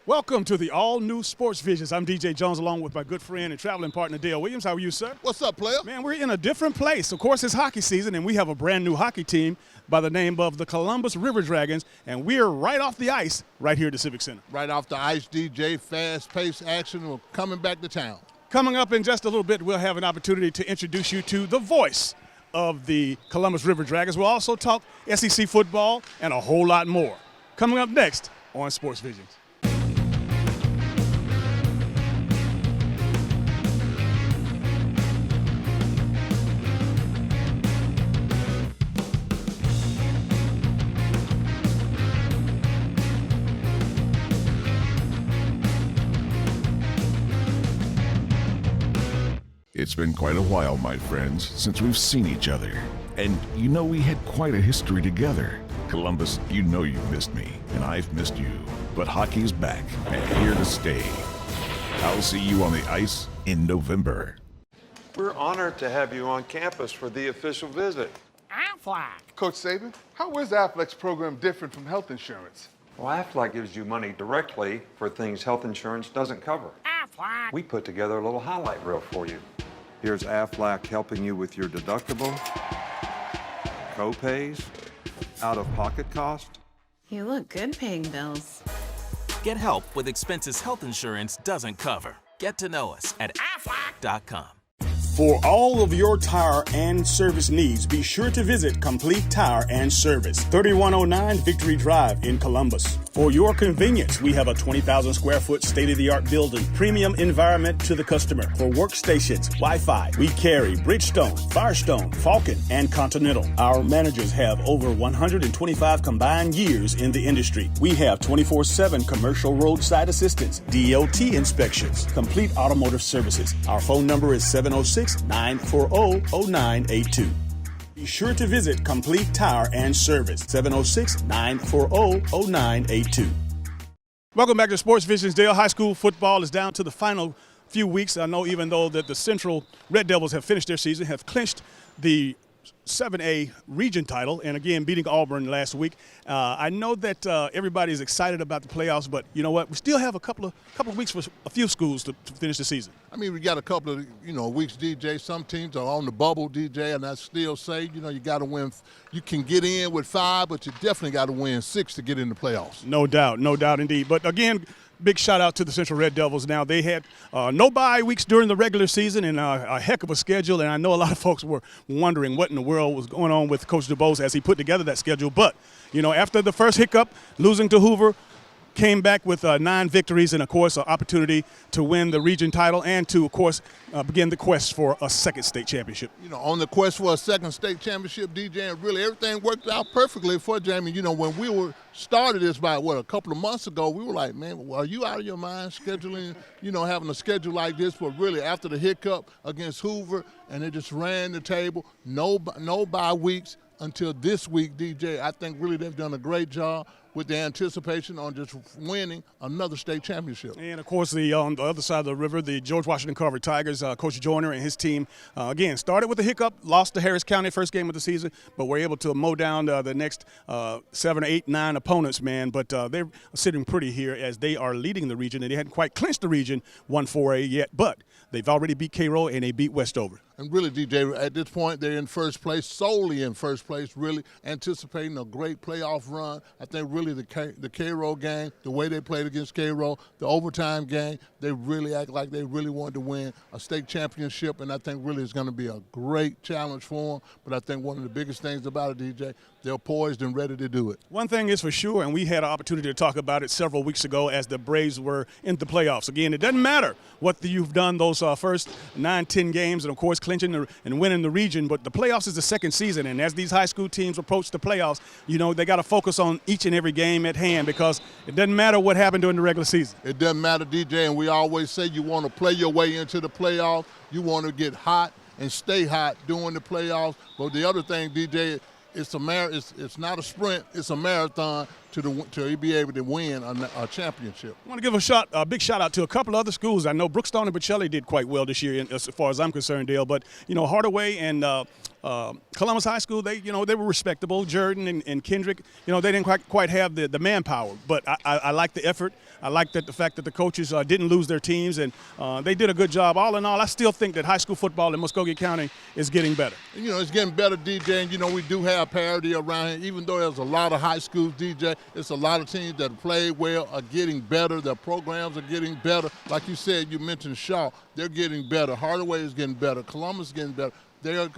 Welcome to the all-new Sports Visions. I'm DJ Jones along with my good friend and traveling partner Dale Williams. How are you, sir? What's up, player? Man, we're in a different place. Of course, it's hockey season, and we have a brand-new hockey team by the name of the Columbus River Dragons, and we're right off the ice right here at the Civic Center. Right off the ice, DJ, fast-paced action. We're coming back to town. Coming up in just a little bit, we'll have an opportunity to introduce you to the voice of the Columbus River Dragons. We'll also talk SEC football and a whole lot more. Coming up next on Sports Visions. It's been quite a while, my friends, since we've seen each other. And you know we had quite a history together. Columbus, you know you've missed me, and I've missed you. But hockey's back, and here to stay. I'll see you on the ice in November. We're honored to have you on campus for the official visit. Aflac. Coach Saban, how is Aflac's program different from health insurance? Well, Aflac gives you money directly for things health insurance doesn't cover. Aflac. We put together a little highlight reel for you. Here's Aflac helping you with your deductible, co-pays, out-of-pocket cost. You look good paying bills. Get help with expenses health insurance doesn't cover. Get to know us at aflac.com. For all of your tire and service needs, be sure to visit Complete Tire and Service, 3109 Victory Drive in Columbus. For your convenience, we have a 20,000 square foot state-of-the-art building, premium environment to the customer. For workstations, Wi-Fi, we carry Bridgestone, Firestone, Falcon, and Continental. Our managers have over 125 combined years in the industry. We have 24/7 commercial roadside assistance, DOT inspections, complete automotive services. Our phone number is 706-940-0982. Be sure to visit Complete Tire and Service, 706-940-0982. Welcome back to Sports Visions. Dale, high school football is down to the final few weeks. I know even though that the Central Red Devils have finished their season, have clinched the 7A region title, and again beating Auburn last week. I know that everybody's excited about the playoffs, but you know what? We still have a couple of weeks for a few schools to finish the season. I mean, we got a couple of weeks, DJ. Some teams are on the bubble, DJ, and I still say you got to win. You can get in with 5, but you definitely got to win 6 to get in the playoffs. No doubt indeed. But again, big shout out to the Central Red Devils. Now, they had no bye weeks during the regular season and a heck of a schedule. And I know a lot of folks were wondering what in the world was going on with Coach DuBose as he put together that schedule. But, after the first hiccup, losing to Hoover, came back with 9 victories and, of course, an opportunity to win the region title and to, of course, begin the quest for a second state championship. On the quest for a second state championship, DJ, and really everything worked out perfectly for Jamie. When we started this about, a couple of months ago, we were like, man, are you out of your mind scheduling, having a schedule like this? But really, after the hiccup against Hoover, and they just ran the table, no bye weeks until this week, DJ. I think really they've done a great job with the anticipation on just winning another state championship. And, of course, on the other side of the river, the George Washington Carver Tigers, Coach Joyner and his team, again, started with a hiccup, lost to Harris County first game of the season, but were able to mow down the next 7, 8, 9 opponents, man. But they're sitting pretty here as they are leading the region, and they hadn't quite clinched the region 1-4A yet, but they've already beat Cairo and they beat Westover. And really, DJ, at this point, they're in first place, solely in first place, really anticipating a great playoff run. I think really the Cairo game, the way they played against Cairo, the overtime game, they really act like they really wanted to win a state championship, and I think really it's going to be a great challenge for them. But I think one of the biggest things about it, DJ, they're poised and ready to do it. One thing is for sure, and we had an opportunity to talk about it several weeks ago as the Braves were in the playoffs. Again, it doesn't matter what you've done those first 9, 10 games, and, of course, clinching and winning the region, but the playoffs is the second season, and as these high school teams approach the playoffs, they got to focus on each and every game at hand because it doesn't matter what happened during the regular season. It doesn't matter, DJ, and we always say you want to play your way into the playoffs. You want to get hot and stay hot during the playoffs. But the other thing, DJ, it's not a sprint, it's a marathon to be able to win a championship. I want to give a big shout out to a couple other schools. I know Brookstone and Bocelli did quite well this year, as far as I'm concerned, Dale. But Hardaway and Columbus High School, they were respectable. Jordan and Kendrick, they didn't quite have the manpower. But I like the effort. I like the fact that the coaches didn't lose their teams, and they did a good job. All in all, I still think that high school football in Muskogee County is getting better. It's getting better, DJ, and we do have parity around here. Even though there's a lot of high schools, DJ, it's a lot of teams that play well are getting better. Their programs are getting better. Like you said, you mentioned Shaw. They're getting better. Hardaway is getting better. Columbus is getting better. They're,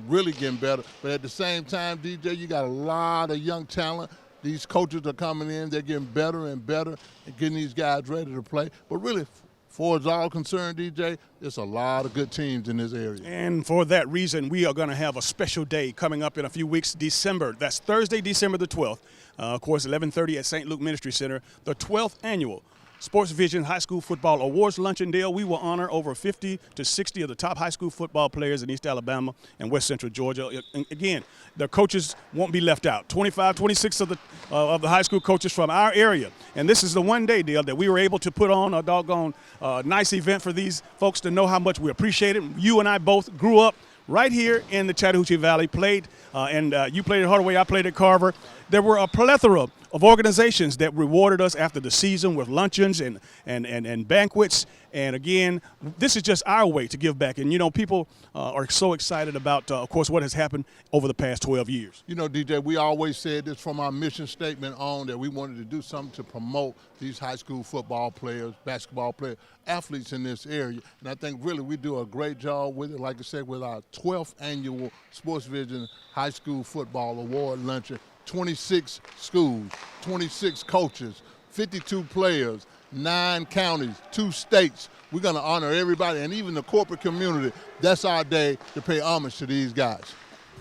really getting better. But at the same time, DJ, you got a lot of young talent. These coaches are coming in. They're getting better and better and getting these guys ready to play. But really, for as all concerned, DJ, there's a lot of good teams in this area. And for that reason, we are going to have a special day coming up in a few weeks, December. That's Thursday, December the 12th. Of course, 11:30 at St. Luke Ministry Center, the 12th annual Sports Vision High School Football Awards Luncheon. Dale, we will honor over 50 to 60 of the top high school football players in East Alabama and West Central Georgia. And again, their coaches won't be left out. 25, 26 of the high school coaches from our area. And this is the one day, Dale, that we were able to put on a doggone nice event for these folks to know how much we appreciate it. You and I both grew up right here in the Chattahoochee Valley, played, and you played at Hardaway, I played at Carver. There were a plethora of organizations that rewarded us after the season with luncheons and banquets. And again, this is just our way to give back. And, people are so excited about, of course, what has happened over the past 12 years. DJ, we always said this from our mission statement on that we wanted to do something to promote these high school football players, basketball players, athletes in this area. And I think really we do a great job with it, like I said, with our 12th annual Sports Vision High School Football Award Luncheon. 26 schools, 26 coaches, 52 players, 9 counties, 2 states. We're going to honor everybody and even the corporate community. That's our day to pay homage to these guys.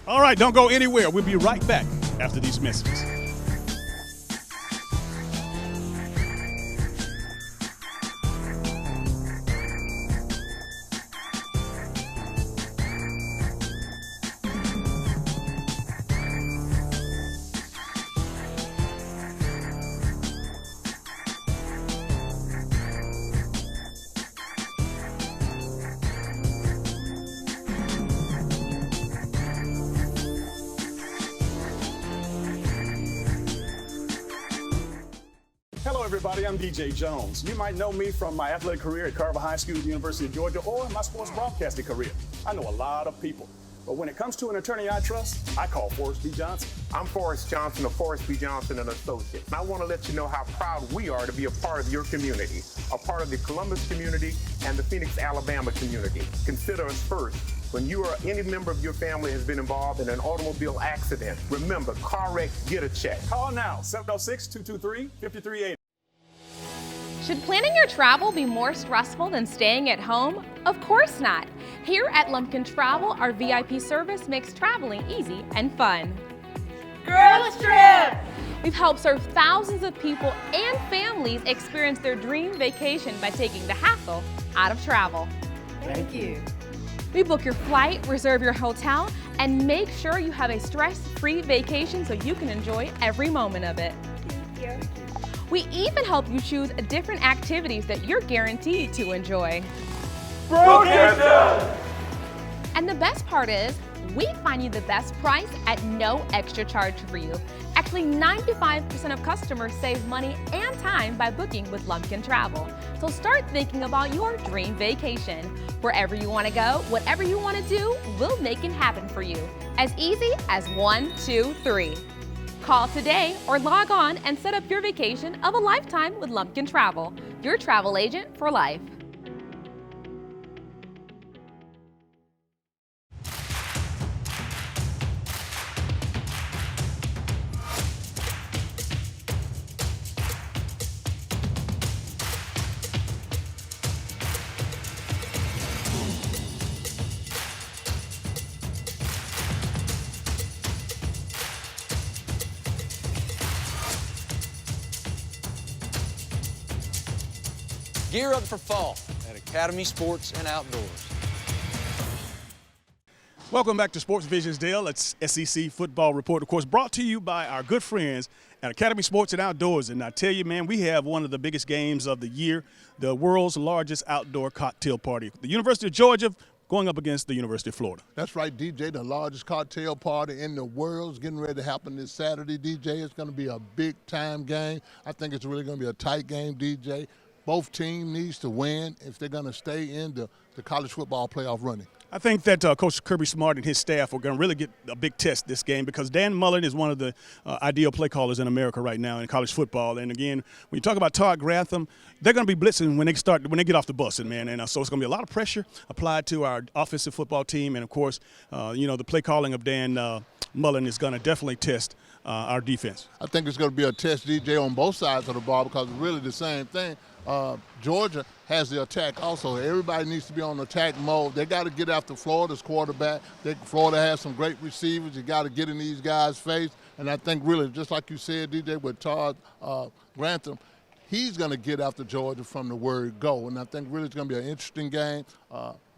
All right, don't go anywhere. We'll be right back after these messages. Hello, everybody. I'm DJ Jones. You might know me from my athletic career at Carver High School, University of Georgia, or my sports broadcasting career. I know a lot of people, but when it comes to an attorney I trust, I call Forrest B. Johnson. I'm Forrest Johnson of Forrest B. Johnson & Associates. And I want to let you know how proud we are to be a part of your community, a part of the Columbus community and the Phoenix, Alabama community. Consider us first. When you or any member of your family has been involved in an automobile accident, remember, car wreck, get a check. Call now, 706-223-5380. Should planning your travel be more stressful than staying at home? Of course not. Here at Luncheon Travel, our VIP service makes traveling easy and fun. Girls Trip! We've helped serve thousands of people and families experience their dream vacation by taking the hassle out of travel. Thank you. We book your flight, reserve your hotel, and make sure you have a stress-free vacation so you can enjoy every moment of it. Thank you. We even help you choose different activities that you're guaranteed to enjoy. Broadcaster! And the best part is, we find you the best price at no extra charge for you. Actually, 95% of customers save money and time by booking with Luncheon Travel. So start thinking about your dream vacation. Wherever you want to go, whatever you want to do, we'll make it happen for you. As easy as 1, 2, 3. Call today or log on and set up your vacation of a lifetime with Luncheon Travel, your travel agent for life. Gear up for fall at Academy Sports and Outdoors. Welcome back to Sports Vision's Dale. It's SEC Football Report, of course, brought to you by our good friends at Academy Sports and Outdoors. And I tell you, man, we have one of the biggest games of the year, the world's largest outdoor cocktail party. The University of Georgia going up against the University of Florida. That's right, DJ. The largest cocktail party in the world is getting ready to happen this Saturday, DJ. It's going to be a big-time game. I think it's really going to be a tight game, DJ. Both teams needs to win if they're going to stay in the college football playoff running. I think that Coach Kirby Smart and his staff are going to really get a big test this game because Dan Mullen is one of the ideal play callers in America right now in college football. And again, when you talk about Todd Grantham, they're going to be blitzing when they get off the bus, man. And so it's going to be a lot of pressure applied to our offensive football team. And of course, the play calling of Dan Mullen is going to definitely test our defense. I think it's going to be a test, DJ, on both sides of the ball because it's really the same thing. Georgia has the attack also. Everybody needs to be on attack mode. They got to get after Florida's quarterback. Florida has some great receivers. You got to get in these guys' face. And I think really, just like you said, DJ, with Todd Grantham, he's going to get after Georgia from the word go. And I think really it's going to be an interesting game.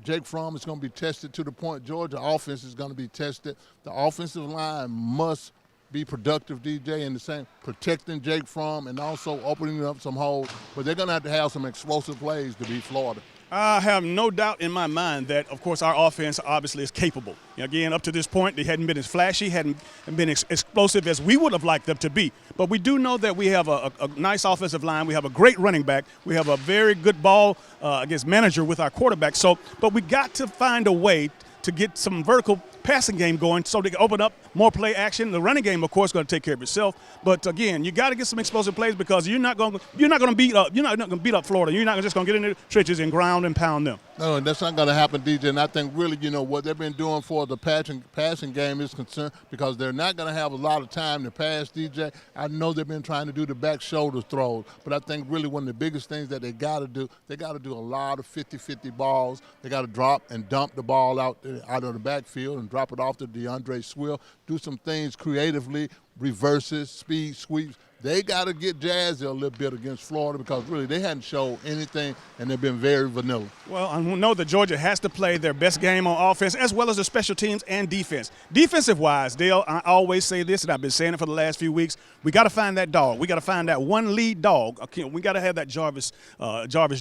Jake Fromm is going to be tested to the point. Georgia offense is going to be tested. The offensive line must be productive, DJ, in the same protecting Jake Fromm and also opening up some holes. But they're going to have some explosive plays to beat Florida. I have no doubt in my mind that, of course, our offense obviously is capable. Again, up to this point, they hadn't been as flashy, hadn't been as explosive as we would have liked them to be. But we do know that we have a nice offensive line. We have a great running back. We have a very good ball manager with our quarterback. But we got to find a way to get some vertical passing game going so they can open up more play action. The running game, of course, is going to take care of itself. But again, you got to get some explosive plays because you're not going to beat up Florida. You're not just going to get in the trenches and ground and pound them. No, that's not going to happen, DJ. And I think really, what they've been doing for the passing game is concerned because they're not going to have a lot of time to pass, DJ. I know they've been trying to do the back shoulder throws, but I think really one of the biggest things that they got to do a lot of 50-50 balls. They got to drop and dump the ball out of the backfield and drop it off to DeAndre Swift. Do some things creatively, reverses, speed sweeps. They got to get jazzy a little bit against Florida because really they hadn't showed anything and they've been very vanilla. Well, I know that Georgia has to play their best game on offense as well as the special teams and defense. Defensive-wise, Dale, I always say this, and I've been saying it for the last few weeks, we got to find that dog. We got to find that one lead dog. We got to have that Jarvis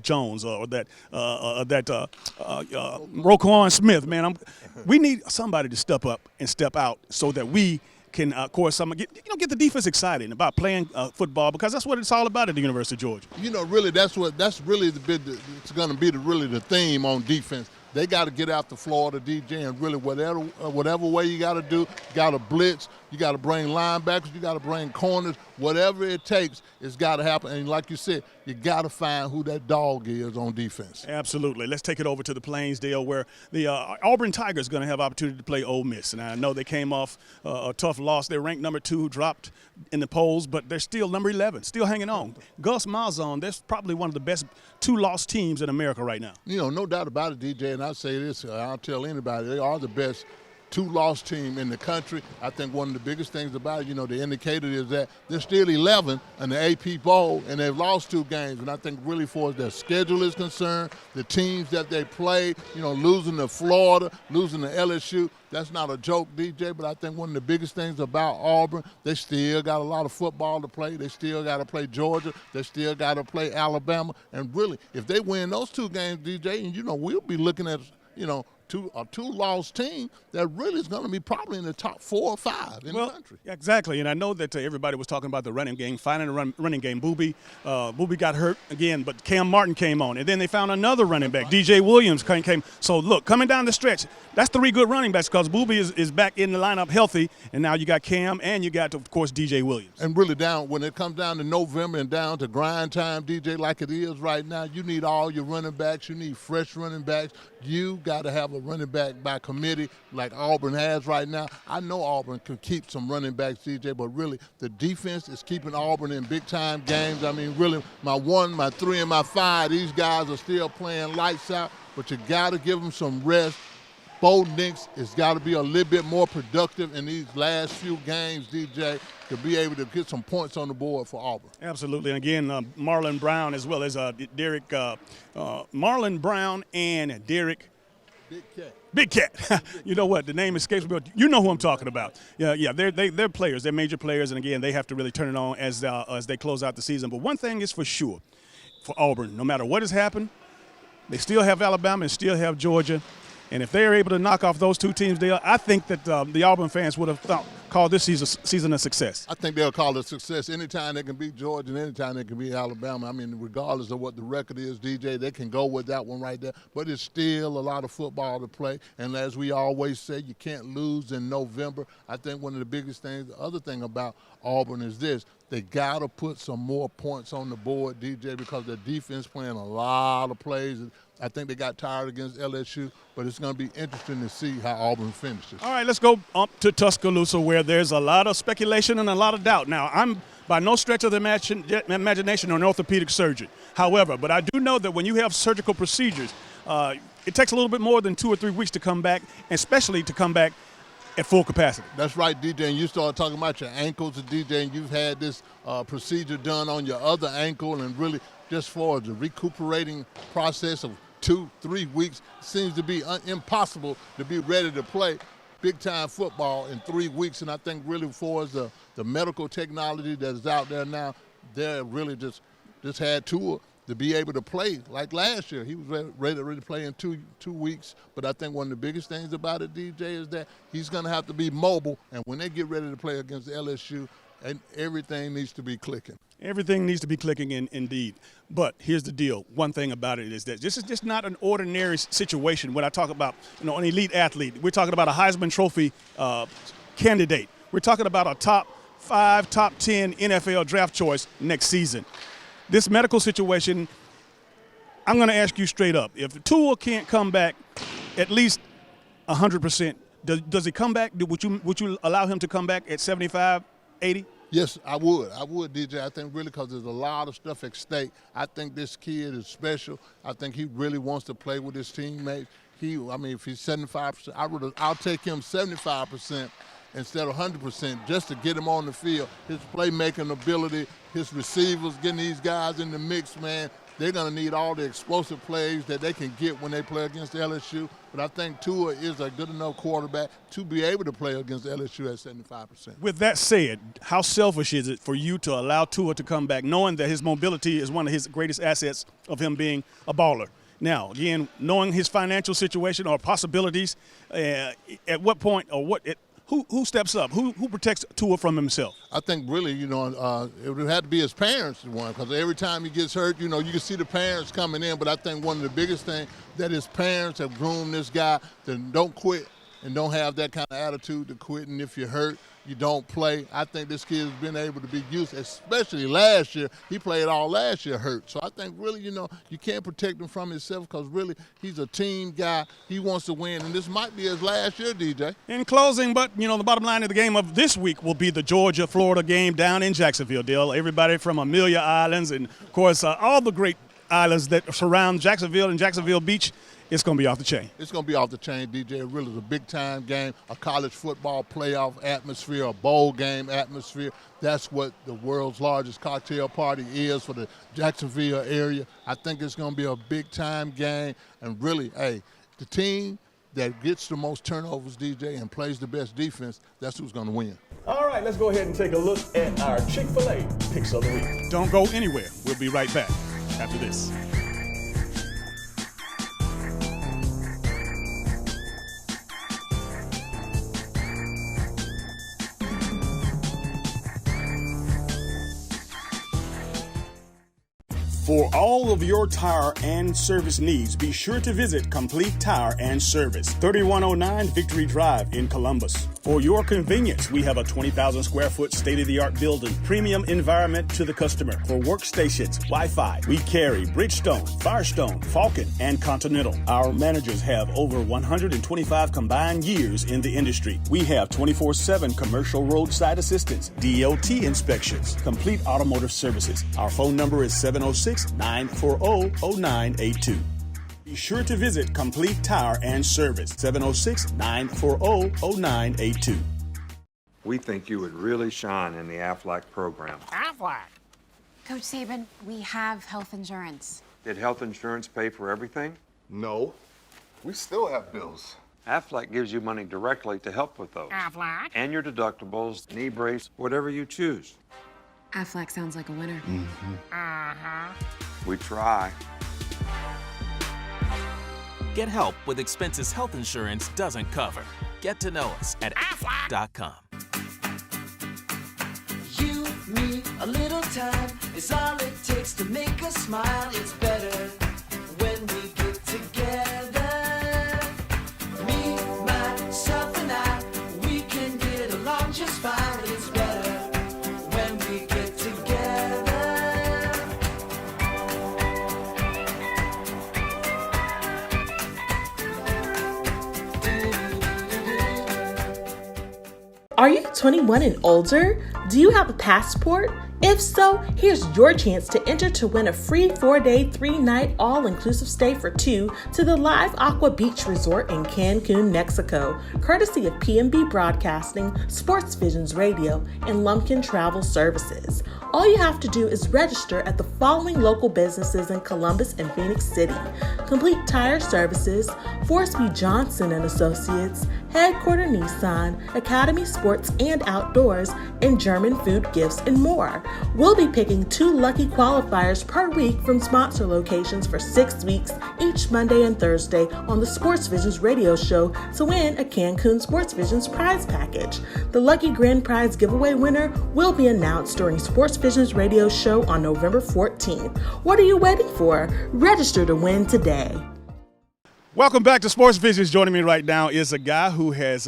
Jones or that Roquan Smith, man. We need somebody to step up and step out so that we can, of course, get the defense excited about playing football because that's what it's all about at the University of Georgia. Really that's really it's going to be the theme on defense. They got to get after Florida, DJ, and really whatever way you got to do, you got to blitz, you got to bring linebackers, you got to bring corners, whatever it takes, it's got to happen. And like you said, you got to find who that dog is on defense. Absolutely. Let's take it over to the Plains, Dale, where the Auburn Tigers going to have opportunity to play Ole Miss. And I know they came off a tough loss. They're ranked number 2, dropped in the polls, but they're still number 11, still hanging on. Gus Malzahn, that's probably one of the best 2-loss teams in America right now. No doubt about it, DJ, and I say this, I'll tell anybody, they are the best 2-loss team in the country. I think one of the biggest things about it, the indicator is that they're still 11 in the AP Bowl, and they've lost 2 games. And I think really for as their schedule is concerned, the teams that they play, losing to Florida, losing to LSU, that's not a joke, DJ, but I think one of the biggest things about Auburn, they still got a lot of football to play. They still got to play Georgia. They still got to play Alabama. And really, if they win those 2 games, DJ, and we'll be looking at, a 2-loss team that really is going to be probably in the top 4 or 5 in the country. Exactly, and I know that everybody was talking about the running game, finding a running game. Boobie got hurt again, but Cam Martin came on, and then they found another running back. DJ Williams came. So, look, coming down the stretch, that's 3 good running backs because Boobie is back in the lineup healthy, and now you got Cam and you got, of course, DJ Williams. And really when it comes down to November and down to grind time, DJ, like it is right now, you need all your running backs. You need fresh running backs. You got to have a running back by committee like Auburn has right now. I know Auburn can keep some running backs, DJ, but really the defense is keeping Auburn in big-time games. I mean, really, my 1, my 3, and my 5, these guys are still playing lights out, but you got to give them some rest. Bo Nix has got to be a little bit more productive in these last few games, DJ, to be able to get some points on the board for Auburn. Absolutely. And again, Marlon Brown as well as Derek. Marlon Brown and Derek Big Cat. You know what? The name escapes me, but you know who I'm talking about. Yeah. They're players. They're major players, and again, they have to really turn it on as they close out the season. But one thing is for sure, for Auburn, no matter what has happened, they still have Alabama and still have Georgia. And if they are able to knock off those two teams, I think that the Auburn fans would have called this season a success. I think they'll call it a success. Anytime they can beat Georgia and anytime they can beat Alabama. I mean, regardless of what the record is, DJ, they can go with that one right there. But it's still a lot of football to play. And as we always say, you can't lose in November. I think one of the biggest things, the other thing about Auburn is this. They got to put some more points on the board, DJ, because their defense playing a lot of plays. I think they got tired against LSU, but it's going to be interesting to see how Auburn finishes. All right, let's go up to Tuscaloosa, where there's a lot of speculation and a lot of doubt. Now, I'm by no stretch of the imagination an orthopedic surgeon. However, but I do know that when you have surgical procedures, it takes a little bit more than 2 or 3 weeks to come back, especially to come back at full capacity. That's right, DJ, and you started talking about your ankles, DJ, and you've had this procedure done on your other ankle, and really just for the recuperating process of 2-3 weeks seems to be impossible to be ready to play big-time football in 3 weeks. And I think really for the medical technology that is out there now, they're really just had Tua to be able to play like last year. He was ready to play in two weeks. But I think one of the biggest things about it, DJ, is that he's going to have to be mobile. And when they get ready to play against LSU, and everything needs to be clicking. Everything needs to be clicking indeed. But here's the deal. One thing about it is that this is just not an ordinary situation. When I talk about an elite athlete, we're talking about a Heisman Trophy candidate. We're talking about a top 5, top 10 NFL draft choice next season. This medical situation, I'm going to ask you straight up. If Tua can't come back at least 100%, does he come back? Would you allow him to come back at 75, 80? Yes, I would, DJ. I think really because there's a lot of stuff at stake. I think this kid is special. I think he really wants to play with his teammates. If he's 75%, I'll take him 75% instead of 100% just to get him on the field. His playmaking ability, his receivers, getting these guys in the mix, man. They're going to need all the explosive plays that they can get when they play against LSU. But I think Tua is a good enough quarterback to be able to play against LSU at 75%. With that said, how selfish is it for you to allow Tua to come back, knowing that his mobility is one of his greatest assets of him being a baller? Now, again, knowing his financial situation or possibilities, at what point or who steps up? Who protects Tua from himself? I think really, it would have to be his parents, because every time he gets hurt, you can see the parents coming in. But I think one of the biggest things that his parents have groomed this guy to don't quit and don't have that kind of attitude to quit. And if you're hurt, you don't play. I think this kid has been able to be used, especially last year. He played all last year hurt. So I think really, you can't protect him from himself because really he's a team guy. He wants to win, and this might be his last year, DJ. In closing, but, the bottom line of the game of this week will be the Georgia-Florida game down in Jacksonville, Dale. Everybody from Amelia Islands and, of course, all the great islands that surround Jacksonville and Jacksonville Beach. It's going to be off the chain. It's going to be off the chain, DJ. It really is a big-time game, a college football playoff atmosphere, a bowl game atmosphere. That's what the world's largest cocktail party is for the Jacksonville area. I think it's going to be a big-time game. And really, the team that gets the most turnovers, DJ, and plays the best defense, that's who's going to win. All right, let's go ahead and take a look at our Chick-fil-A Picks of the Week. Don't go anywhere. We'll be right back after this. For all of your tire and service needs, be sure to visit Complete Tire and Service, 3109 Victory Drive in Columbus. For your convenience, we have a 20,000 square foot state-of-the-art building, premium environment to the customer. For workstations, Wi-Fi, we carry Bridgestone, Firestone, Falcon, and Continental. Our managers have over 125 combined years in the industry. We have 24/7 commercial roadside assistance, DOT inspections, complete automotive services. Our phone number is 706-940-0982. Be sure to visit Complete Tire and Service, 706-940-0982. We think you would really shine in the Aflac program. Aflac. Coach Saban, we have health insurance. Did health insurance pay for everything? No. We still have bills. Aflac gives you money directly to help with those. Aflac. And your deductibles, knee brace, whatever you choose. Aflac sounds like a winner. We try. Get help with expenses health insurance doesn't cover. Get to know us at aflac.com. You, me, a little time is all it takes to make us smile. It's better when we get together. Me, myself, and I, we can get along just fine. It's better when we get together. Are you 21 and older? Do you have a passport? If so, here's your chance to enter to win a free 4-day, 3-night, all-inclusive stay for two to the Live Aqua Beach Resort in Cancun, Mexico, courtesy of PMB Broadcasting, Sports Visions Radio, and Luncheon Travel Services. All you have to do is register at the following local businesses in Columbus and Phoenix City: Complete Tire Services, Forrest B. Johnson and Associates, Headquarter Nissan, Academy Sports and Outdoors, and German Food Gifts, and more. We'll be picking 2 lucky qualifiers per week from sponsor locations for 6 weeks, each Monday and Thursday on the Sports Visions radio show to win a Cancun Sports Visions prize package. The lucky grand prize giveaway winner will be announced during Sports Visions radio show on November 14th. What are you waiting for? Register to win today. Welcome back to Sports Visions. Joining me right now is a guy who has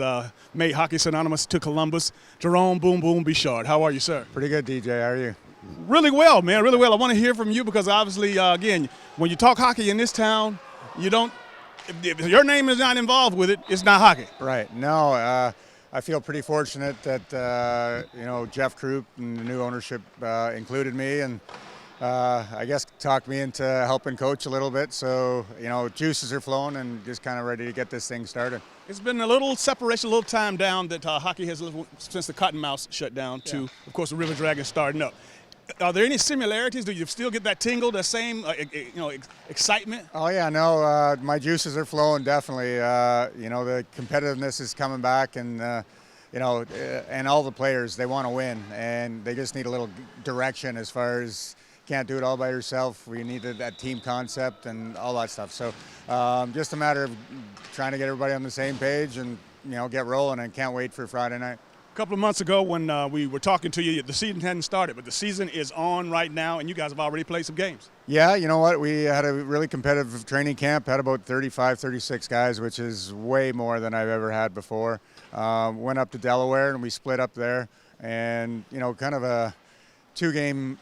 made hockey synonymous to Columbus, Jerome Boom Boom Bichard. How are you, sir? Pretty good, DJ. How are you? Really well, man. Really well. I want to hear from you because obviously, again, when you talk hockey in this town, you don't. If your name is not involved with it, it's not hockey. Right. No. I feel pretty fortunate that Jeff Krupp and the new ownership included me and. I guess talked me into helping coach a little bit, so juices are flowing and just kind of ready to get this thing started. It's been a little separation, a little time down that hockey has since the Cottonmouths shut down to, of course, the River Dragons starting up. Are there any similarities? Do you still get that tingle, that same excitement? Oh yeah, no, my juices are flowing definitely. The competitiveness is coming back and. And all the players, they want to win, and they just need a little direction as far as can't do it all by yourself. We needed that team concept and all that stuff. So just a matter of trying to get everybody on the same page and, get rolling, and can't wait for Friday night. A couple of months ago when we were talking to you, the season hadn't started, but the season is on right now, and you guys have already played some games. Yeah, you know what? We had a really competitive training camp, had about 35, 36 guys, which is way more than I've ever had before. Went up to Delaware, and we split up there, and, kind of a two-game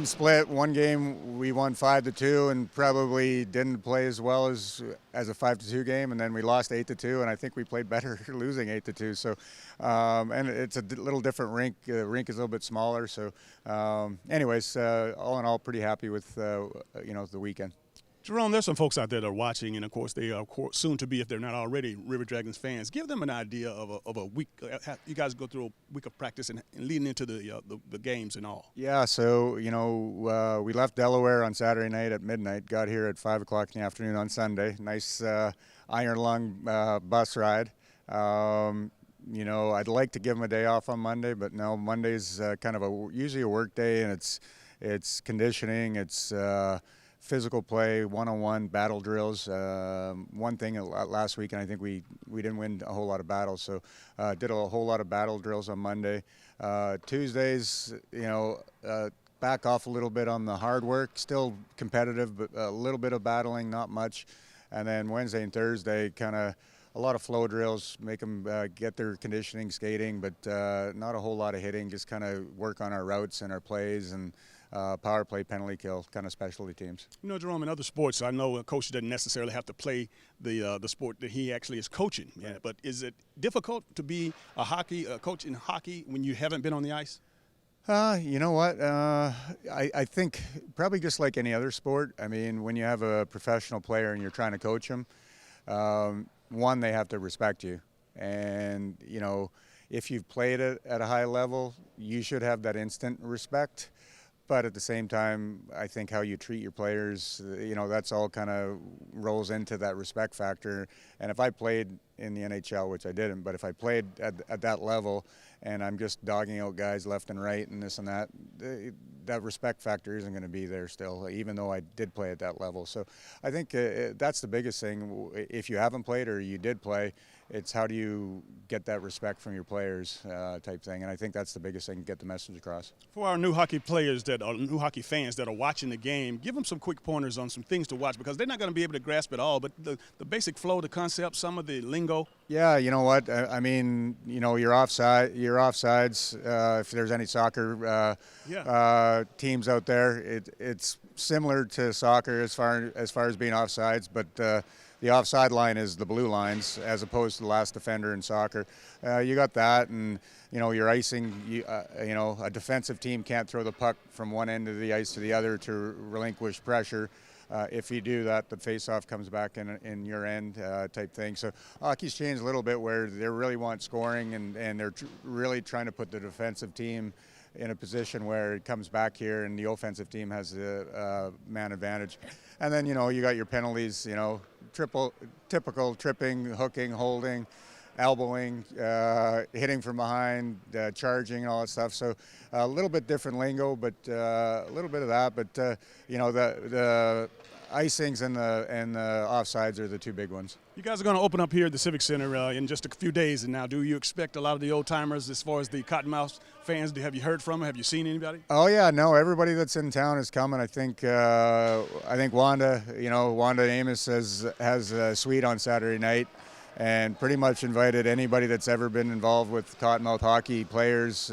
split. One game we won 5-2 and probably didn't play as well as a 5-2 game, and then we lost 8-2, and I think we played better losing 8-2. So, and it's a little different rink. The rink is a little bit smaller. So, anyways, all in all, pretty happy with the weekend. Jerome, there's some folks out there that are watching, and of course they are soon to be, if they're not already, River Dragons fans. Give them an idea of a week. You guys go through a week of practice and leading into the games and all. Yeah, so we left Delaware on Saturday night at midnight. Got here at 5 o'clock in the afternoon on Sunday. Nice iron lung bus ride. I'd like to give them a day off on Monday, but no, Monday's kind of usually a work day, and it's conditioning. It's physical play, one-on-one battle drills. One thing last week, and I think we didn't win a whole lot of battles, so did a whole lot of battle drills on Monday. Tuesdays, back off a little bit on the hard work, still competitive, but a little bit of battling, not much. And then Wednesday and Thursday, kind of a lot of flow drills, make them get their conditioning, skating, but not a whole lot of hitting, just kind of work on our routes and our plays and power play, penalty kill, kind of specialty teams. Jerome, in other sports, I know a coach doesn't necessarily have to play the sport that he actually is coaching. Right. Yeah, but is it difficult to be a coach in hockey when you haven't been on the ice? You know what? I think probably just like any other sport. I mean, when you have a professional player and you're trying to coach them, one, they have to respect you. And, if you've played it at a high level, you should have that instant respect. But at the same time, I think how you treat your players, that's all kind of rolls into that respect factor. And if I played in the NHL, which I didn't, but if I played at that level and I'm just dogging out guys left and right and this and that, that respect factor isn't going to be there still, even though I did play at that level. So I think that's the biggest thing. If you haven't played or you did play, it's how do you get that respect from your players type thing. And I think that's the biggest thing, get the message across. For our new hockey players new hockey fans that are watching the game, give them some quick pointers on some things to watch, because they're not going to be able to grasp it all, but the basic flow, the concept, some of the lingo. Yeah, you know what? I mean, your offsides, if there's any soccer teams out there, it's similar to soccer as far as being offsides, but the offside line is the blue lines as opposed to the last defender in soccer. You got that, and your icing. A defensive team can't throw the puck from one end of the ice to the other to relinquish pressure. If you do that, the face-off comes back in your end type thing. So hockey's changed a little bit where they really want scoring, and they're really trying to put the defensive team in a position where it comes back here and the offensive team has the man advantage. And then, you got your penalties, typical tripping, hooking, holding, elbowing, hitting from behind, charging, and all that stuff. So a little bit different lingo, but a little bit of that. But, the icings and the offsides are the two big ones. You guys are going to open up here at the Civic Center in just a few days. And now, do you expect a lot of the old-timers as far as the Cottonmouth fans? Have you heard from them? Have you seen anybody? Oh, yeah, no, everybody that's in town is coming. I think Wanda, Wanda Amos has a suite on Saturday night and pretty much invited anybody that's ever been involved with Cottonmouth hockey, players,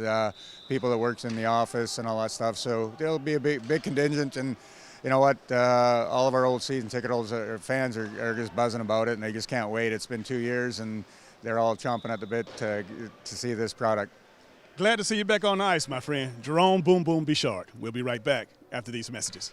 people that works in the office and all that stuff. So there'll be a big contingent, and you know what? All of our old season ticket holders, fans are just buzzing about it, and they just can't wait. It's been 2 years, and they're all chomping at the bit to see this product. Glad to see you back on the ice, my friend. Jerome Boom Boom Bichard. We'll be right back after these messages.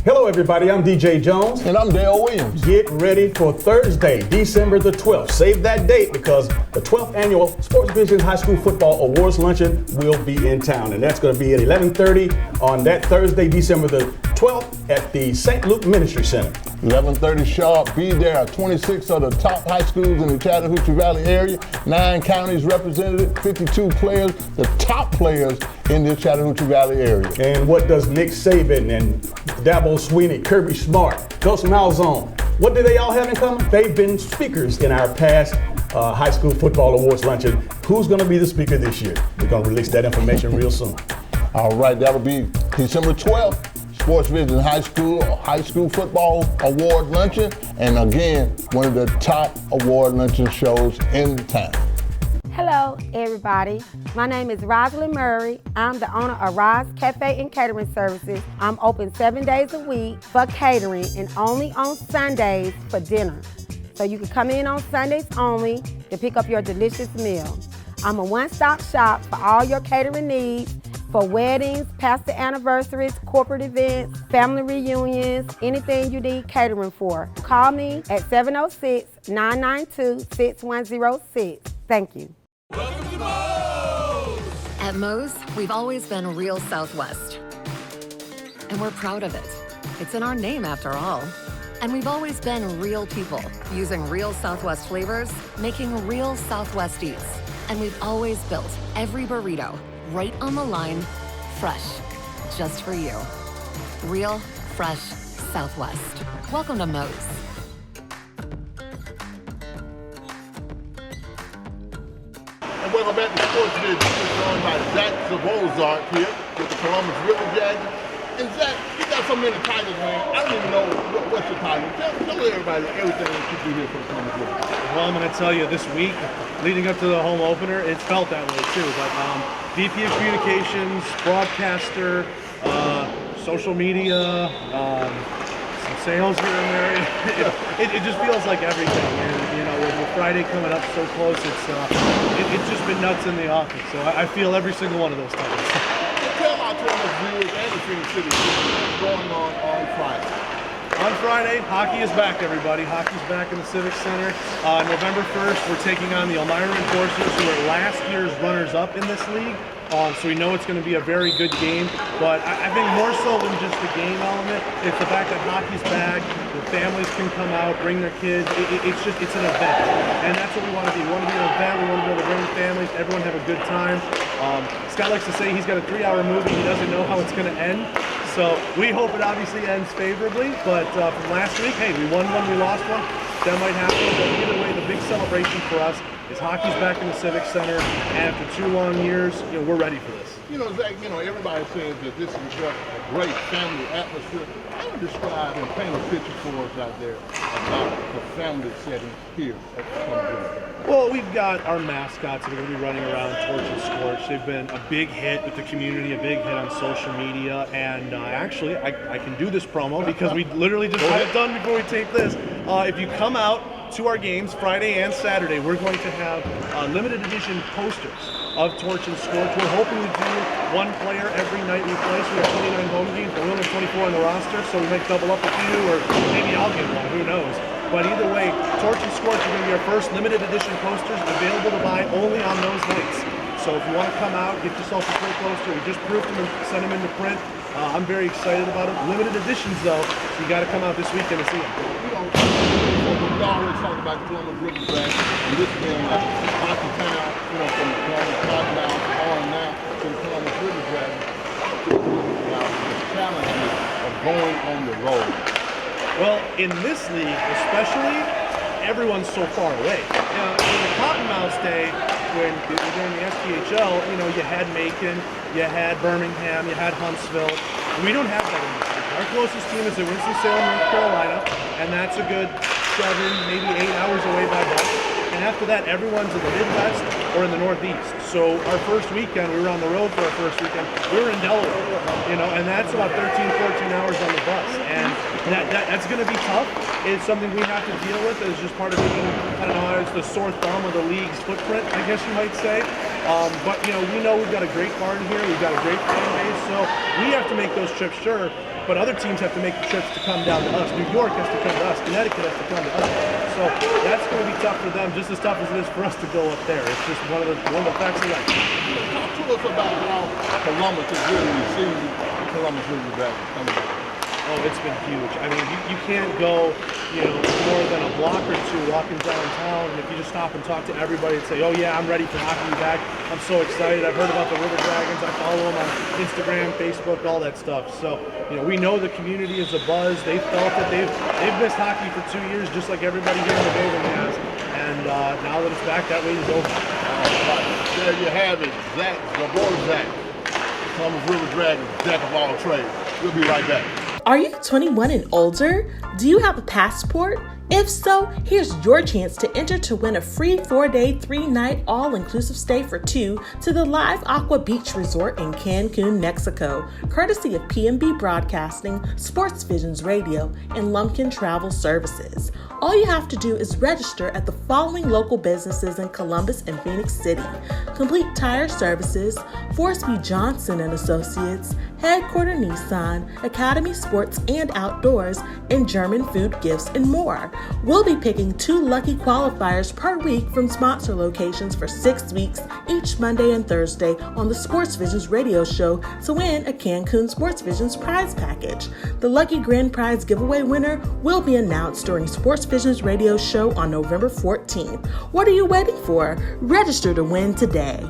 Hello, everybody. I'm DJ Jones. And I'm Dale Williams. Get ready for Thursday, December the 12th. Save that date because the 12th annual Sports Business High School Football Awards Luncheon will be in town. And that's going to be at 11:30 on that Thursday, December the 12th at the St. Luke Ministry Center. 11:30 sharp. Be there. 26 of the top high schools in the Chattahoochee Valley area. 9 counties represented. 52 players. The top players in the Chattahoochee Valley area. And what does Nick Saban and Dabo Swinney, Kirby Smart, Gus Malzahn, what do they all have in common? They've been speakers in our past high school football awards luncheon. Who's going to be the speaker this year? We're going to release that information real soon. All right, that'll be December 12th. Sports Vision High School Football Award Luncheon, and again, one of the top award luncheon shows in town. Hello, everybody. My name is Rosalind Murray. I'm the owner of Roz Cafe and Catering Services. I'm open 7 days a week for catering and only on Sundays for dinner. So you can come in on Sundays only to pick up your delicious meal. I'm a one-stop shop for all your catering needs for weddings, pastor anniversaries, corporate events, family reunions, anything you need catering for. Call me at 706-992-6106. Thank you. Welcome to Moe's! At Moe's, we've always been real Southwest. And we're proud of it. It's in our name after all. And we've always been real people, using real Southwest flavors, making real Southwest eats. And we've always built every burrito right on the line, fresh, just for you. Real, fresh Southwest. Welcome to Moe's. And welcome back to Sports Vision. We're joined by Zach Zabozark here with the Columbus River Jackets. And Zach, you got so many titles, man. I don't even know what's your title. Tell everybody everything that you do here for the Columbus River. Well, I'm going to tell you this week, leading up to the home opener, it's felt that way too. But VP of Communications, broadcaster, social media, some sales here and there. It just feels like everything. And with Friday coming up so close, it's just been nuts in the office. So I feel every single one of those titles. Tell our Columbus viewers and the Phoenix City what's going on Friday. On Friday, hockey is back, everybody. Hockey's back in the Civic Center. November 1st, we're taking on the Elmira Enforcers, who were last year's runners-up in this league. So we know it's going to be a very good game. But I think more so than just the game element, it's the fact that hockey's back, the families can come out, bring their kids. It's an event. And that's what we want to be. We want to be an event. We want to be able to bring families, everyone have a good time. Scott likes to say he's got a 3-hour movie. He doesn't know how it's going to end. So we hope it obviously ends favorably. But from last week, hey, we won one, we lost one. That might happen. But either way, the big celebration for us is hockey's back in the Civic Center. And after 2 long years, we're ready for this. Zach, everybody says that this is a great family atmosphere. How would you describe and paint a picture for us out there about the family setting here at the Columbus? Well, we've got our mascots that are going to be running around Torch and Scorch. They've been a big hit with the community, a big hit on social media. And actually, I can do this promo because we literally just had it done before we tape this. If you come out to our games Friday and Saturday, we're going to have limited edition posters of Torch and Scorch. We're hoping to do one player every night we play. So we have 29 home games, but we only have 24 on the roster, so we might double up a few, or maybe I'll get one, who knows. But either way, Torch and Scorch are going to be our first limited edition posters available to buy only on those nights. So if you want to come out, get yourself a free poster. We just proofed them and sent them into print. I'm very excited about it. Limited editions though, so you got to come out this weekend to see them. We always talk about Columbus River Dragons, and this being like hockey town, from the Columbus Cottonmouth on now to the Columbus River Dragons. Now, the challenges of going on the road. Well, in this league especially, everyone's so far away. In the Cottonmouths day, when during the SPHL, you had Macon, you had Birmingham, you had Huntsville. We don't have that in this league. Our closest team is in Winston-Salem, North Carolina, and that's a good 7, maybe 8 hours away by bus. And after that, everyone's in the Midwest or in the Northeast. So our first weekend, we were on the road for our first weekend. We were in Delaware, and that's about 13, 14 hours on the bus. And that's going to be tough. It's something we have to deal with. It's just part of being, it's the sore thumb of the league's footprint, I guess you might say. But, we know we've got a great barn here. We've got a great fan base. So we have to make those trips, sure. But other teams have to make the trips to come down to us. New York has to come to us. Connecticut has to come to us. So that's going to be tough for them, just as tough as it is for us to go up there. It's just one of the facts of life. Talk to us about how Columbus has really received Columbus River Dragons coming up. Oh, it's been huge. I mean, you can't go, more than a block or two walking downtown, and if you just stop and talk to everybody and say, oh yeah, I'm ready for hockey back. I'm so excited. I've heard about the River Dragons. I follow them on Instagram, Facebook, all that stuff. So, we know the community is a buzz. They felt that they've missed hockey for 2 years, just like everybody here in the building has. And now that it's back, that wait is over. There you have it, Zach, the boy Zach, Columbus River Dragons, Jack of all trades. We'll be right back. Are you 21 and older? Do you have a passport? If so, here's your chance to enter to win a free 4-day, 3-night, all-inclusive stay for 2 to the Live Aqua Beach Resort in Cancun, Mexico, courtesy of PMB Broadcasting, Sports Visions Radio, and Luncheon Travel Services. All you have to do is register at the following local businesses in Columbus and Phoenix City: Complete Tire Services, Forsby Johnson and Associates, Headquarter Nissan, Academy Sports and Outdoors, and German Food Gifts, and more. We'll be picking 2 lucky qualifiers per week from sponsor locations for 6 weeks, each Monday and Thursday on the Sports Visions radio show to win a Cancun Sports Visions prize package. The lucky grand prize giveaway winner will be announced during Sports Visions radio show on November 14th. What are you waiting for? Register to win today.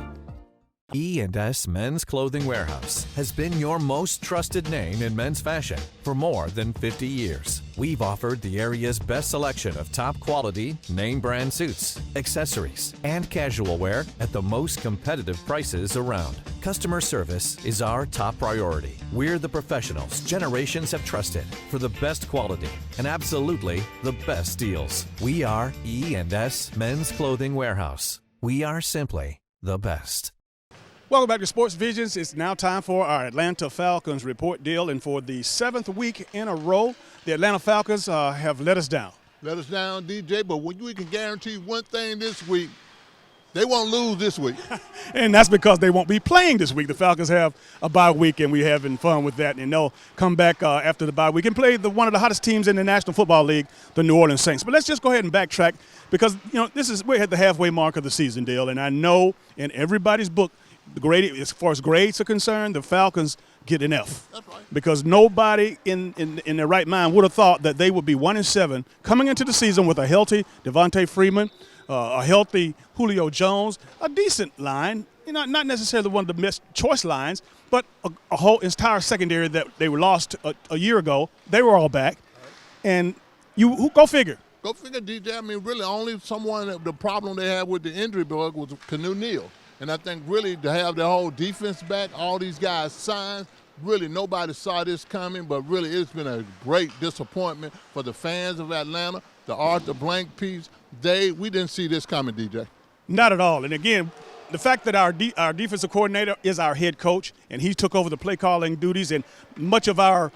E&S Men's Clothing Warehouse has been your most trusted name in men's fashion for more than 50 years. We've offered the area's best selection of top quality, name brand suits, accessories, and casual wear at the most competitive prices around. Customer service is our top priority. We're the professionals generations have trusted for the best quality and absolutely the best deals. We are E&S Men's Clothing Warehouse. We are simply the best. Welcome back to Sports Visions. It's now time for our Atlanta Falcons report deal, and for the 7th week in a row, the Atlanta Falcons have let us down. Let us down, DJ, but we can guarantee one thing this week: they won't lose this week. And that's because they won't be playing this week. The Falcons have a bye week, and we're having fun with that. And they'll come back after the bye week and play one of the hottest teams in the National Football League, the New Orleans Saints. But let's just go ahead and backtrack because, we're at the halfway mark of the season, Dale, and I know in everybody's book, as far as grades are concerned, the Falcons get an F. That's right. Because nobody in their right mind would have thought that they would be 1-7 coming into the season with a healthy Devontae Freeman, a healthy Julio Jones, a decent line. Not necessarily one of the best choice lines, but a whole entire secondary that they were lost a year ago. They were all back. And go figure. Go figure, DJ. I mean, really, only the problem they had with the injury bug was Canu Neal. And I think really to have the whole defense back, all these guys signed, really nobody saw this coming, but really it's been a great disappointment for the fans of Atlanta. The Arthur Blank piece, we didn't see this coming, DJ. Not at all. And again, the fact that our defensive coordinator is our head coach and he took over the play calling duties, and much of our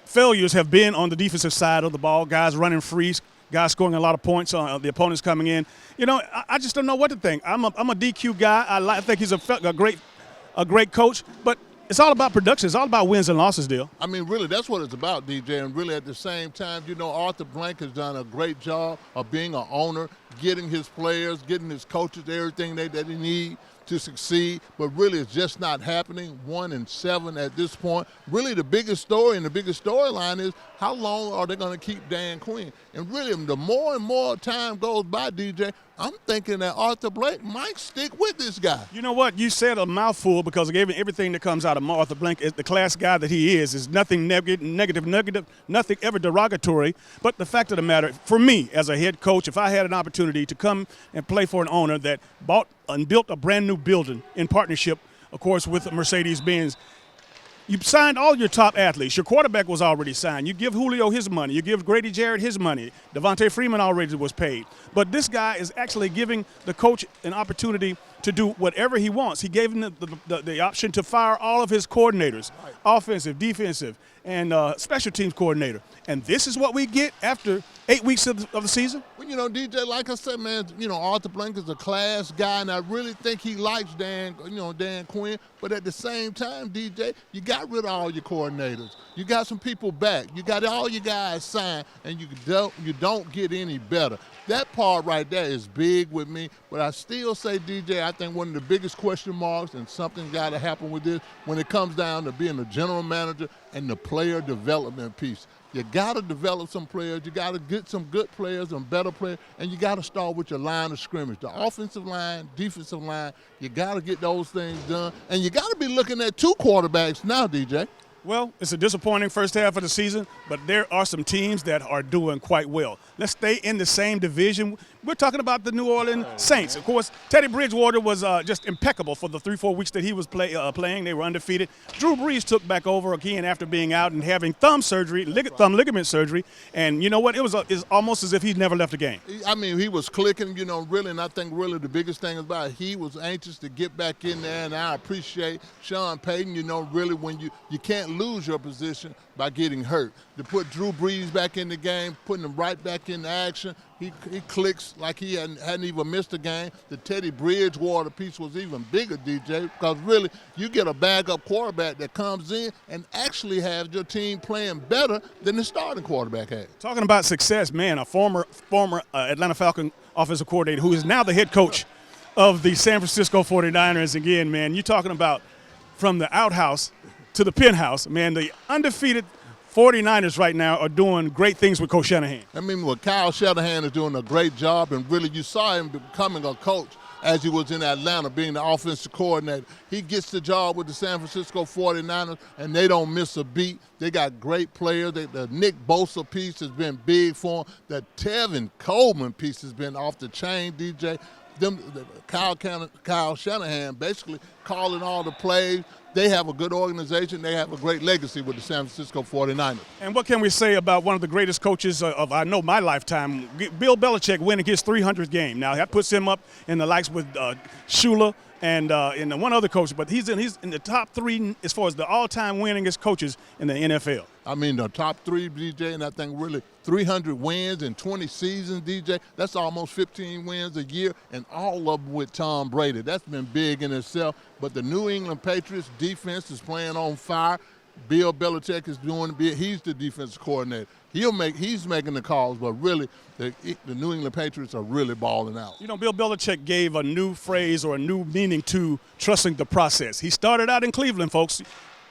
failures have been on the defensive side of the ball, guys running frees, guys scoring a lot of points on the opponents coming in. I just don't know what to think. I'm a DQ guy. I think he's a great coach, but it's all about production. It's all about wins and losses, Dale. I mean, really, that's what it's about, DJ. And really, at the same time, Arthur Blank has done a great job of being an owner, getting his players, getting his coaches everything that he need to succeed. But really, it's just not happening. 1-7 at this point. Really, the biggest story and the biggest storyline is how long are they going to keep Dan Quinn? And really, the more and more time goes by, DJ, I'm thinking that Arthur Blank might stick with this guy. You know what? You said a mouthful, because everything that comes out of Arthur Blank, is the class guy that he is nothing negative, nothing ever derogatory. But the fact of the matter, for me as a head coach, if I had an opportunity to come and play for an owner that bought and built a brand new building in partnership, of course, with Mercedes-Benz, you signed all your top athletes. Your quarterback was already signed. You give Julio his money. You give Grady Jarrett his money. Devontae Freeman already was paid. But this guy is actually giving the coach an opportunity to do whatever he wants. He gave him the option to fire all of his coordinators, offensive, defensive, and special teams coordinator. And this is what we get after 8 weeks of the season? Well, DJ, like I said, man, Arthur Blank is a class guy, and I really think he likes Dan Quinn. But at the same time, DJ, you got rid of all your coordinators. You got some people back. You got all your guys signed, and you don't get any better. That part right there is big with me. But I still say, DJ, I think one of the biggest question marks, and something's got to happen with this, when it comes down to being a general manager and the player development piece. You got to develop some players. You got to get some good players and better players, and you got to start with your line of scrimmage. The offensive line, defensive line, you got to get those things done. And you got to be looking at 2 quarterbacks now, DJ. Well, it's a disappointing first half of the season, but there are some teams that are doing quite well. Let's stay in the same division. We're talking about the New Orleans Saints. Of course, Teddy Bridgewater was just impeccable for the 3-4 weeks that he was playing. They were undefeated. Drew Brees took back over again after being out and having thumb ligament surgery. And you know what? It's almost as if he'd never left a game. I mean, he was clicking, really, and I think really the biggest thing about it, he was anxious to get back in there, and I appreciate Sean Payton, really when you can't lose your position by getting hurt. To put Drew Brees back in the game, putting him right back into action, he clicks like he hadn't even missed a game. The Teddy Bridgewater piece was even bigger, DJ, because really you get a backup quarterback that comes in and actually has your team playing better than the starting quarterback had. Talking about success, man, a former Atlanta Falcon offensive coordinator who is now the head coach of the San Francisco 49ers. Again, man, you're talking about from the outhouse to the penthouse, man. The undefeated 49ers right now are doing great things with Coach Shanahan. I mean, Kyle Shanahan is doing a great job, and really you saw him becoming a coach as he was in Atlanta, being the offensive coordinator. He gets the job with the San Francisco 49ers, and they don't miss a beat. They got great players. The Nick Bosa piece has been big for them. The Tevin Coleman piece has been off the chain, DJ. Kyle Shanahan basically calling all the plays. They have a good organization. They have a great legacy with the San Francisco 49ers. And what can we say about one of the greatest coaches of my lifetime, Bill Belichick, winning his 300th game? Now, that puts him up in the likes with Shula and one other coach, but he's in the top 3 as far as the all-time winningest coaches in the NFL. I mean, the top 3, DJ, and I think really 300 wins in 20 seasons, DJ. That's almost 15 wins a year, and all of them with Tom Brady. That's been big in itself. But the New England Patriots defense is playing on fire. Bill Belichick is doing he's the defensive coordinator. He's making the calls, but really the New England Patriots are really balling out. You know, Bill Belichick gave a new phrase or a new meaning to trusting the process. He started out in Cleveland, folks,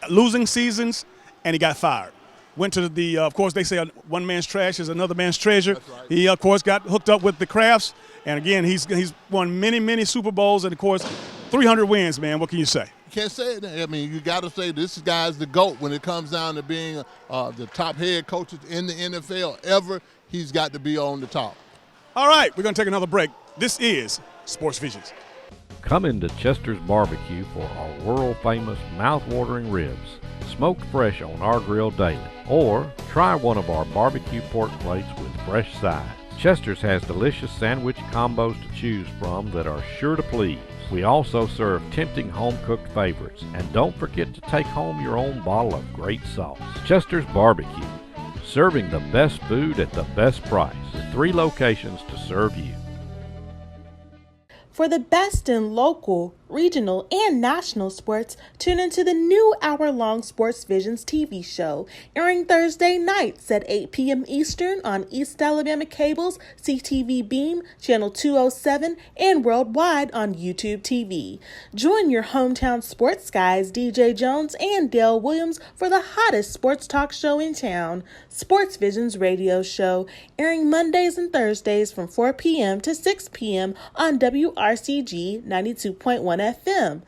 losing seasons, and he got fired. Went to the, of course, they say one man's trash is another man's treasure. That's right. He, of course, got hooked up with the Crafts. And, again, he's won many, many Super Bowls. And, of course, 300 wins, man. What can you say? You can't say it. I mean, you got to say this guy's the GOAT when it comes down to being the top head coaches in the NFL ever. He's got to be on the top. All right, we're going to take another break. This is Sports Visions. Come into Chester's Barbecue for our world-famous mouth-watering ribs, smoked fresh on our grill daily. Or try one of our barbecue pork plates with fresh sides. Chester's has delicious sandwich combos to choose from that are sure to please. We also serve tempting home-cooked favorites. And don't forget to take home your own bottle of great sauce. Chester's Barbecue, serving the best food at the best price, with 3 locations to serve you. For the best in local, regional, and national sports, tune into the new hour-long Sports Visions TV show, airing Thursday nights at 8 p.m. Eastern on East Alabama Cable's CTV Beam, Channel 207, and worldwide on YouTube TV. Join your hometown sports guys, DJ Jones and Dale Williams, for the hottest sports talk show in town, Sports Visions Radio Show, airing Mondays and Thursdays from 4 p.m. to 6 p.m. on WRCG 92.1 FM.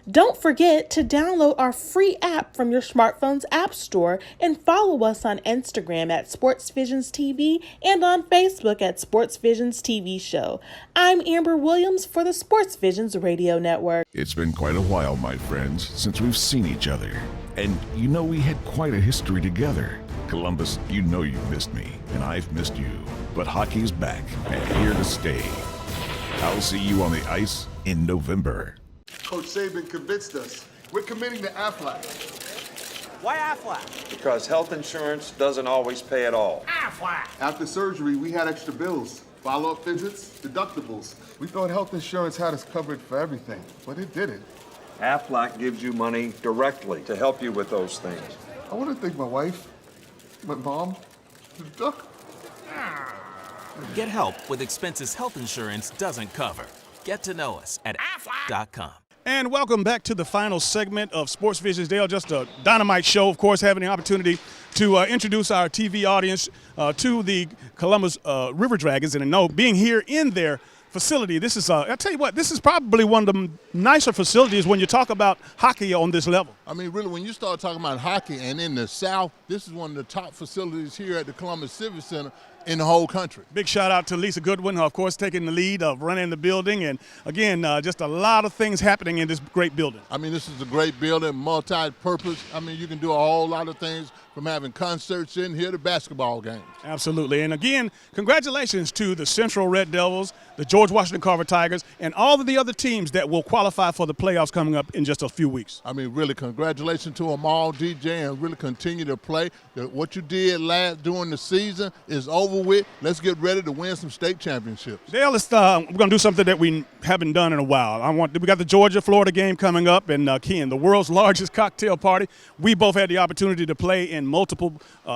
Don't forget to download our free app from your smartphone's app store and follow us on Instagram at Sports Visions TV and on Facebook at Sports Visions TV Show. I'm Amber Williams for the Sports Visions Radio Network. It's been quite a while, my friends, since we've seen each other. And you know we had quite a history together. Columbus, you know you've missed me, and I've missed you. But hockey's back and here to stay. I'll see you on the ice in November. Coach Saban convinced us. We're committing to Aflac. Why Aflac? Because health insurance doesn't always pay at all. Aflac! After surgery, we had extra bills, follow-up visits, deductibles. We thought health insurance had us covered for everything, but it didn't. Aflac gives you money directly to help you with those things. I want to thank my wife, my mom, the duck. Get help with expenses health insurance doesn't cover. Get to know us at aflac.com. And welcome back to the final segment of Sports Visions. Dale, just a dynamite show, of course, having the opportunity to introduce our TV audience to the Columbus River Dragons. And I know being here in their facility, this is, I'll tell you what, this is probably one of the nicer facilities when you talk about hockey on this level. I mean, really, when you start talking about hockey and in the South, this is one of the top facilities here at the Columbus Civic Center in the whole country. Big shout out to Lisa Goodwin, of course, taking the lead of running the building. And again, just a lot of things happening in this great building. I mean, this is a great building, multi-purpose. I mean, you can do a whole lot of things from having concerts in here to basketball games. Absolutely. And again, congratulations to the Central Red Devils, the George Washington Carver Tigers, and all of the other teams that will qualify for the playoffs coming up in just a few weeks. I mean, really, congratulations to them all, DJ, and really continue to play. What you did during the season is over with. Let's get ready to win some state championships. Dale, we're going to do something that we haven't done in a while. We got the Georgia-Florida game coming up, and Ken, the world's largest cocktail party. We both had the opportunity to play in multiple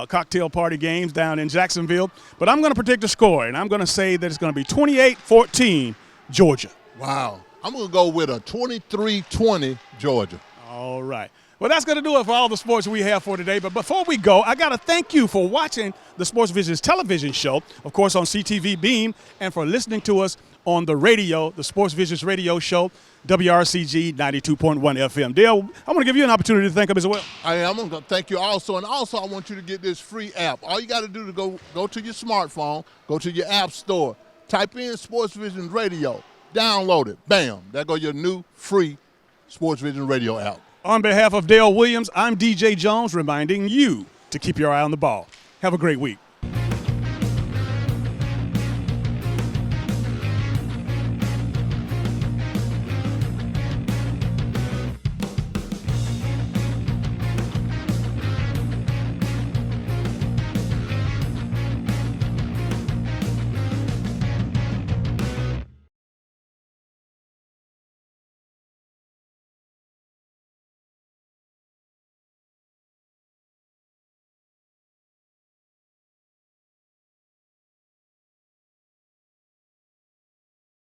cocktail party games down in Jacksonville. But I'm going to predict the score, and I'm going to say that it's going to be 28-14 Georgia. Wow. I'm going to go with a 23-20 Georgia. All right. Well, that's going to do it for all the sports we have for today. But before we go, I got to thank you for watching the Sports Visions television show, of course, on CTV Beam, and for listening to us on the radio, the Sports Visions radio show, WRCG 92.1 FM. Dale, I'm going to give you an opportunity to thank them as well. I'm going to thank you also. And also, I want you to get this free app. All you got to do is go to your smartphone, go to your app store, type in Sports Visions Radio, download it. Bam. There go your new free Sports Visions Radio app. On behalf of Dale Williams, I'm DJ Jones, reminding you to keep your eye on the ball. Have a great week.